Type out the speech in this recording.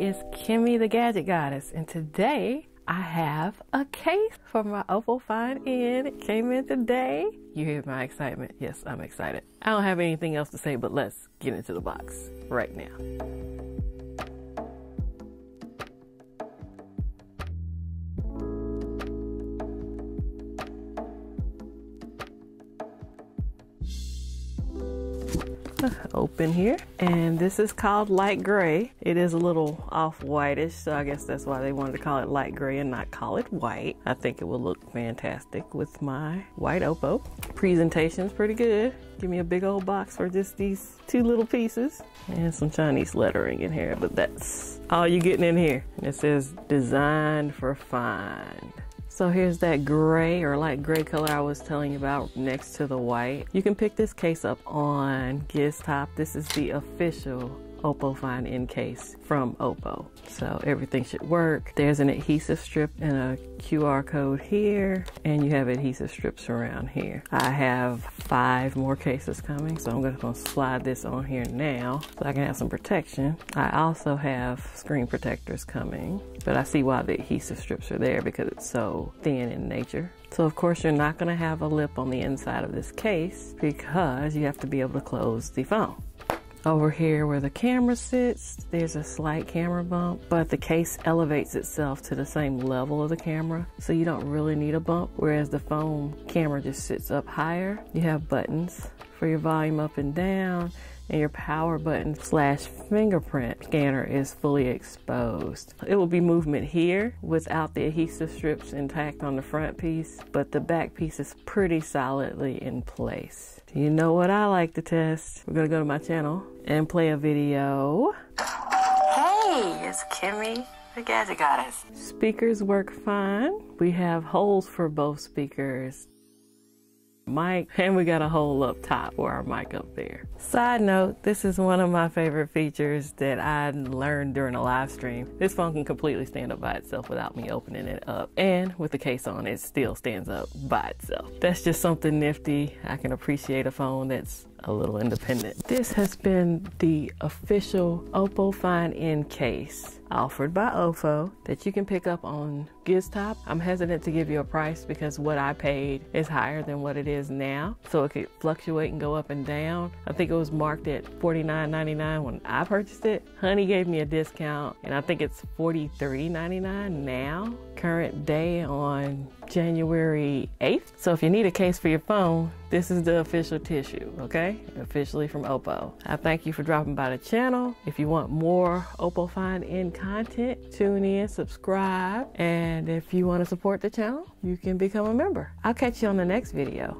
it's Kimmy the Gadget Goddess, and today I have a case for my Oppo Find N. It came in today. You hear my excitement? Yes, I'm excited. I don't have anything else to say, but let's get into the box right now. Open here, and this is called light gray. It is a little off-whitish, so I guess that's why they wanted to call it light gray and not call it white. I think it will look fantastic with my white Oppo. Presentation's pretty good. Give me a big old box for just these two little pieces and some Chinese lettering in here, but that's all you're getting in here. It says designed for Find. So here's that gray or light gray color I was telling you about next to the white. You can pick this case up on Giztop. This is the official Oppo Find N case from Oppo. So everything should work. There's an adhesive strip and a QR code here, and you have adhesive strips around here. I have 5 more cases coming, so I'm just gonna slide this on here now so I can have some protection. I also have screen protectors coming, but I see why the adhesive strips are there because it's so thin in nature. So of course you're not gonna have a lip on the inside of this case because you have to be able to close the phone. Over here where the camera sits, there's a slight camera bump, but the case elevates itself to the same level of the camera, so you don't really need a bump, whereas the phone camera just sits up higher. You have buttons for your volume up and down, and your power button / fingerprint scanner is fully exposed. It will be movement here without the adhesive strips intact on the front piece, but the back piece is pretty solidly in place. You know what I like to test? We're gonna go to my channel and play a video. Hey, it's Kimmy the Gadget Goddess. Speakers work fine. We have holes for both speakers. Mic, and we got a hole up top for our mic up there. Side note, this is one of my favorite features that I learned during a live stream. This phone can completely stand up by itself without me opening it up, and with the case on, it still stands up by itself. That's just something nifty. I can appreciate a phone that's a little independent. This has been the official Oppo Find N case offered by Oppo that you can pick up on Giztop. I'm hesitant to give you a price because what I paid is higher than what it is now, so it could fluctuate and go up and down. I think it was marked at $49.99 when I purchased it. Honey gave me a discount, and I think it's $43.99 now, current day on January 8th. So if you need a case for your phone, this is the official tissue, okay? Officially from Oppo. I thank you for dropping by the channel. If you want more Oppo Find N content, tune in, subscribe, and if you want to support the channel, you can become a member. I'll catch you on the next video.